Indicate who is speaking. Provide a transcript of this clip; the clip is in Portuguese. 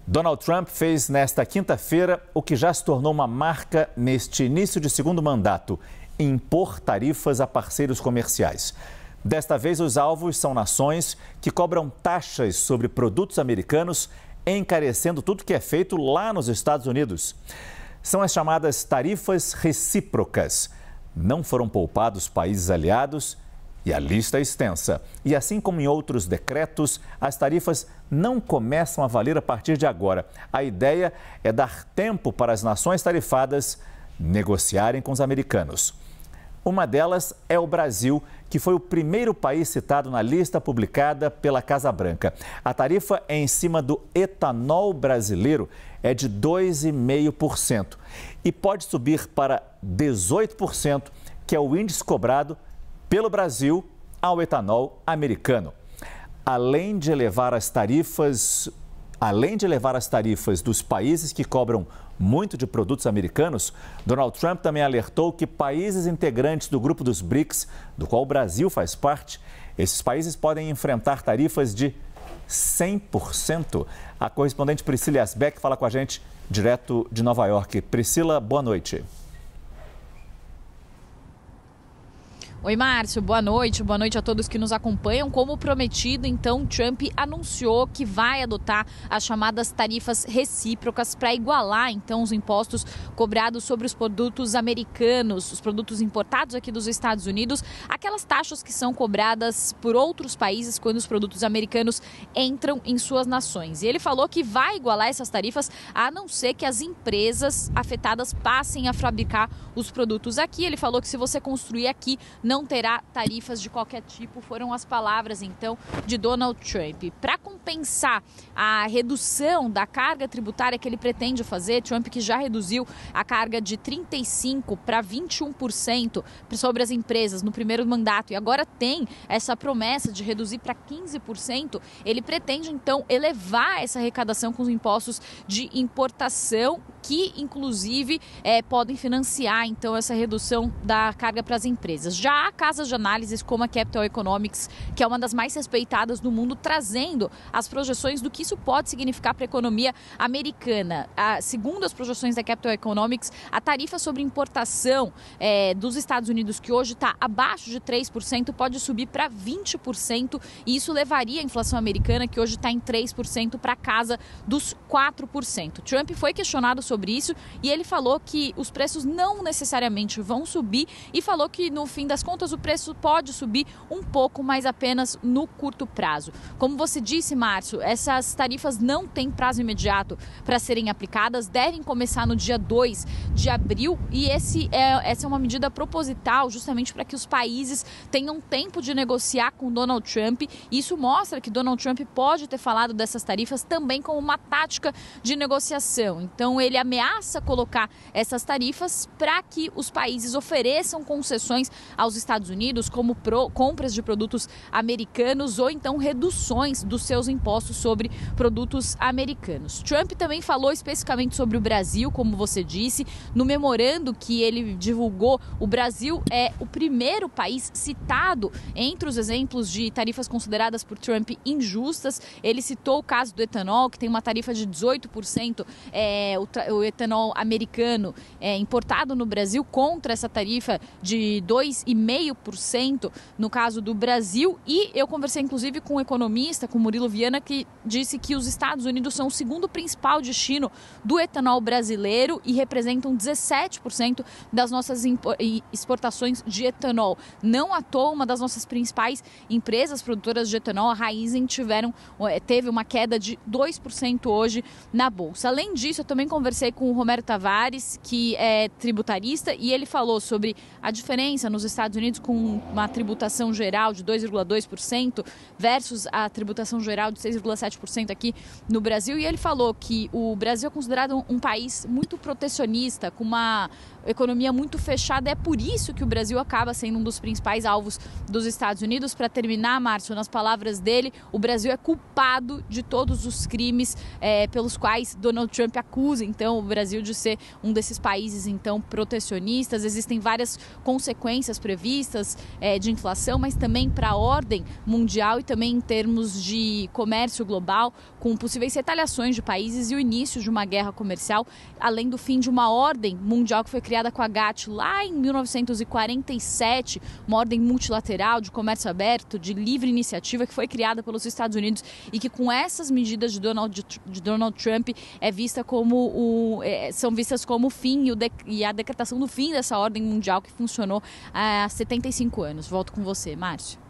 Speaker 1: Donald Trump fez nesta quinta-feira o que já se tornou uma marca neste início de segundo mandato: impor tarifas a parceiros comerciais. Desta vez, os alvos são nações que cobram taxas sobre produtos americanos, encarecendo tudo que é feito lá nos Estados Unidos. São as chamadas tarifas recíprocas. Não foram poupados países aliados e a lista é extensa. E assim como em outros decretos, as tarifas não começam a valer a partir de agora. A ideia é dar tempo para as nações tarifadas negociarem com os americanos. Uma delas é o Brasil, que foi o primeiro país citado na lista publicada pela Casa Branca. A tarifa em cima do etanol brasileiro é de 2,5% e pode subir para 18%, que é o índice cobrado pelo Brasil ao etanol americano. Além de elevar as tarifas dos países que cobram muito de produtos americanos, Donald Trump também alertou que países integrantes do grupo dos BRICS, do qual o Brasil faz parte, esses países podem enfrentar tarifas de 100%. A correspondente Priscila Asbeck fala com a gente direto de Nova York. Priscila, boa noite.
Speaker 2: Oi, Márcio, boa noite a todos que nos acompanham. Como prometido, então, Trump anunciou que vai adotar as chamadas tarifas recíprocas para igualar, então, os impostos cobrados sobre os produtos americanos, os produtos importados aqui dos Estados Unidos, aquelas taxas que são cobradas por outros países quando os produtos americanos entram em suas nações. E ele falou que vai igualar essas tarifas a não ser que as empresas afetadas passem a fabricar os produtos aqui. Ele falou que se você construir aqui, não terá tarifas de qualquer tipo, foram as palavras, então, de Donald Trump. Para compensar a redução da carga tributária que ele pretende fazer, Trump que já reduziu a carga de 35% para 21% sobre as empresas no primeiro mandato e agora tem essa promessa de reduzir para 15%, ele pretende, então, elevar essa arrecadação com os impostos de importação que, inclusive, podem financiar, então, essa redução da carga para as empresas. Já há casas de análises como a Capital Economics, que é uma das mais respeitadas no mundo, trazendo as projeções do que isso pode significar para a economia americana. Segundo as projeções da Capital Economics, a tarifa sobre importação dos Estados Unidos, que hoje está abaixo de 3%, pode subir para 20%, e isso levaria a inflação americana, que hoje está em 3%, para casa dos 4%. Trump foi questionado sobre isso e ele falou que os preços não necessariamente vão subir e falou que, no fim das contas, o preço pode subir um pouco, mas apenas no curto prazo. Como você disse, Márcio, essas tarifas não têm prazo imediato para serem aplicadas, devem começar no dia 2 de abril e essa é uma medida proposital justamente para que os países tenham tempo de negociar com Donald Trump. Isso mostra que Donald Trump pode ter falado dessas tarifas também como uma tática de negociação. Então, ele ameaça colocar essas tarifas para que os países ofereçam concessões aos Estados Unidos, como compras de produtos americanos ou então reduções dos seus impostos sobre produtos americanos. Trump também falou especificamente sobre o Brasil, como você disse, no memorando que ele divulgou. O Brasil é o primeiro país citado entre os exemplos de tarifas consideradas por Trump injustas. Ele citou o caso do etanol, que tem uma tarifa de 18%, o etanol americano importado no Brasil, contra essa tarifa de 2,5% no caso do Brasil. E eu conversei inclusive com um economista, com Murilo Viana, que disse que os Estados Unidos são o segundo principal destino do etanol brasileiro e representam 17% das nossas exportações de etanol. Não à toa, uma das nossas principais empresas produtoras de etanol, a Raízen, teve uma queda de 2% hoje na Bolsa. Além disso, eu também conversei com o Romero Tavares, que é tributarista, e ele falou sobre a diferença nos Estados Unidos com uma tributação geral de 2,2% versus a tributação geral de 6,7% aqui no Brasil. E ele falou que o Brasil é considerado um país muito protecionista, com uma economia muito fechada. É por isso que o Brasil acaba sendo um dos principais alvos dos Estados Unidos. Para terminar, Márcio, nas palavras dele, o Brasil é culpado de todos os crimes pelos quais Donald Trump acusa, então, então, o Brasil de ser um desses países, então, protecionistas. Existem várias consequências previstas de inflação, mas também para a ordem mundial e também em termos de comércio global, com possíveis retaliações de países e o início de uma guerra comercial, além do fim de uma ordem mundial que foi criada com a GATT lá em 1947, uma ordem multilateral de comércio aberto, de livre iniciativa, que foi criada pelos Estados Unidos e que com essas medidas de Donald Trump são vistas como o fim e a decretação do fim dessa ordem mundial que funcionou há 75 anos. Volto com você, Márcio.